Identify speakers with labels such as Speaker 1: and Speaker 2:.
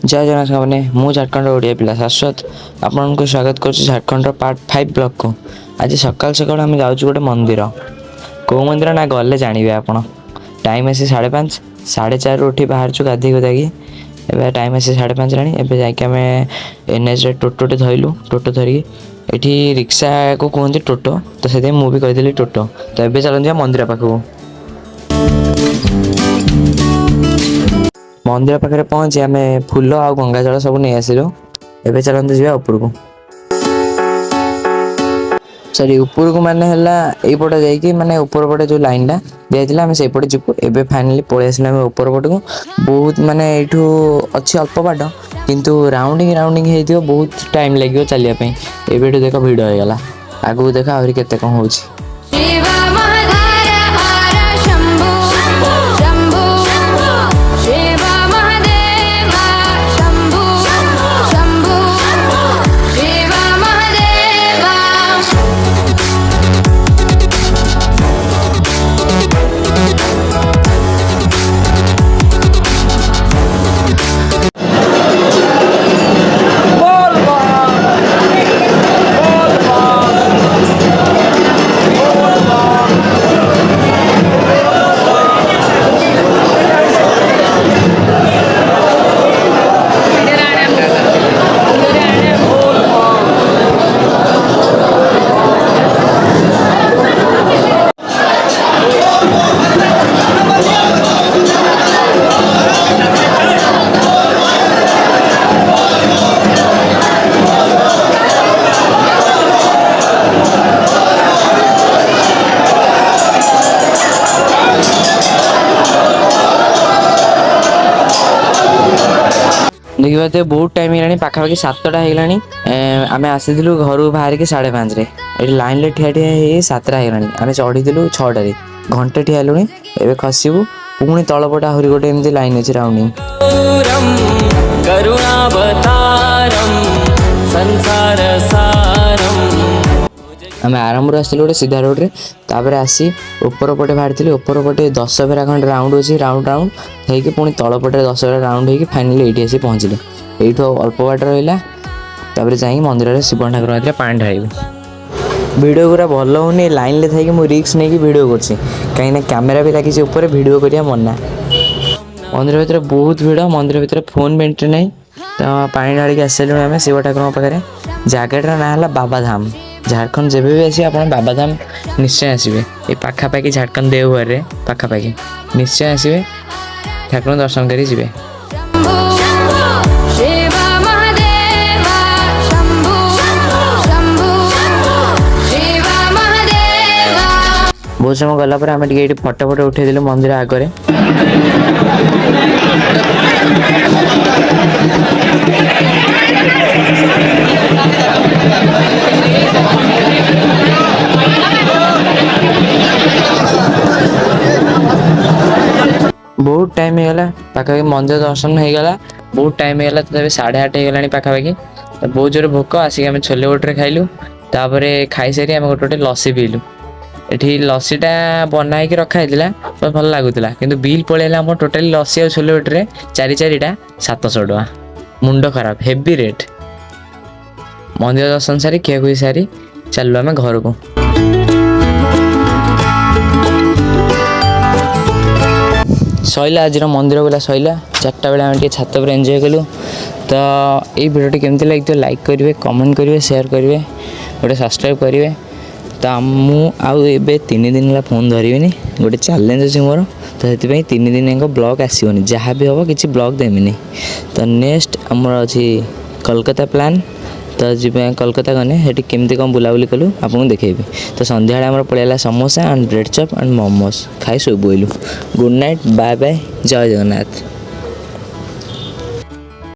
Speaker 1: जय जगन्नाथ मैंने मु झारखंड ओडिया पिला शाश्वत आपको स्वागत करुच्ची झारखंड पार्ट 5 ब्लॉक को। आज सकाल सकाल आम जाऊँ गोटे मंदिर कौ मंदिर ना गले जानवे आप टाइम आसी 5:30 4:30 उठी बाहर चु गाधे गुधाकि ए टाइम आसी 5:30 लानी एवं जाकि एनएच टोटोटे धरलु टोटो धरिकी ये रिक्शा को कहते टोटो तो से मुझे कहीदेली टोटो तो ये चलते मंदिर पाखक मंदिर पाखे पहुँची आम फूल आ गंगा जल सब नहीं आसिलु एवं चलते जा ऊपर को सॉरी ऊपर को माने यहीपटे जाइए माने ऊपर पटे जो लाइन टा दिखाई आम से जीवु एवं फाइनाली पलि आसिल ऊपर पट को बहुत माने यू अच्छी अल्प बाट किंतु राउंडिंग हो बहुत टाइम लगे चलिए एवं देख भिड़ हो गला आगू देख आहरी केते कौन हो देखिए बहुत टाइम है पाखापाखि 7टा है आम आसी घर बाहर के 5:30 ये लाइन ठिया ठिया 7टा है आम चढ़ी 6टारे घंटे ठिया हेलुणी एवं खसबू पुणी तलपटे आहरी गोटे एमती लाइन अच्छे राउंडिंग आम आरंभ आसलु गोटे सीधा रोड रे तापर आसी ऊपर पटे बाहरी ऊपर पटे 10 फेरा खंड राउंड अच्छी राउंड होगी पुणी तलपटे 10 फेरा राउंड होगी फाइनाली ये आसी पहुँचले यू अल्प बाट रहा जाइए मंदिर में शिव ठाकुर हाथ में पानी ढाइबू वीडियो पूरा भल होनी लाइन थी रिक्स नहीं वीडियो कहीं कैमेरा भी लगी ऊपर वीडियो करिया मना मंदिर भीतर बहुत भीड़ मंदिर भीतर फोन बेंट्री नहीं तो पानी ढाड़ी आसलु आम शिव ठाकुर पाखे जगह ना है बाबा धाम झारखंड जब भी आसे आप बाबा धाम निश्चय आसवे ये पाखापाखि झारखंड देवघर पाखापाखि निश्चय आसवे ठाकुर दर्शन कर जी बहुत समय गलापर आम टे फटो फटो उठेलु मंदिर आगे बहुत टाइम होगा पाखापाखि मंदिर दर्शन होगा बहुत टाइम होगा तब 8:30 होगा पाखापाखि बहुत जोर भोक आसिक आम छोले गोटे खाइलु तापर खाई सारी आम गोटे लस्सी पीलु ये लस्सीटा बनाई रखाई तो भल लगुला कि बिल पलैला टोटाली लस्सी और छोले गोटे 4 700 टका मुंड खराब हेवी रेट मंदिर दर्शन सारी खियाखुई सारी चलू आम घर को सैला आज मंदिर बुला सैला 4टा बेला आम छात पर एंजॉय कलु तो ये भिडियो केमती लगे लाइक करेंगे कमेंट करेंगे शेयर करेंगे गोटे सब्सक्राइब करेंगे तो मुझे 3 दिन है फोन धरनी गोटे चैलेंज अच्छे मोर तो से 3 दिन ब्लॉग आसोनी जहाँ भी हम किसी ब्लॉग देविनी तो नेक्स्ट आमर अच्छी कोलकाता प्लान तो जी कोलकाता गने हेटी केमती कौन बुलाबुली कलु आपको देखेबी तो संध्या आम पड़ेगा समोसा एंड ब्रेड चप एंड मोमोज खाई शोबलु गुड नाइट बाय बाय जय जगन्नाथ।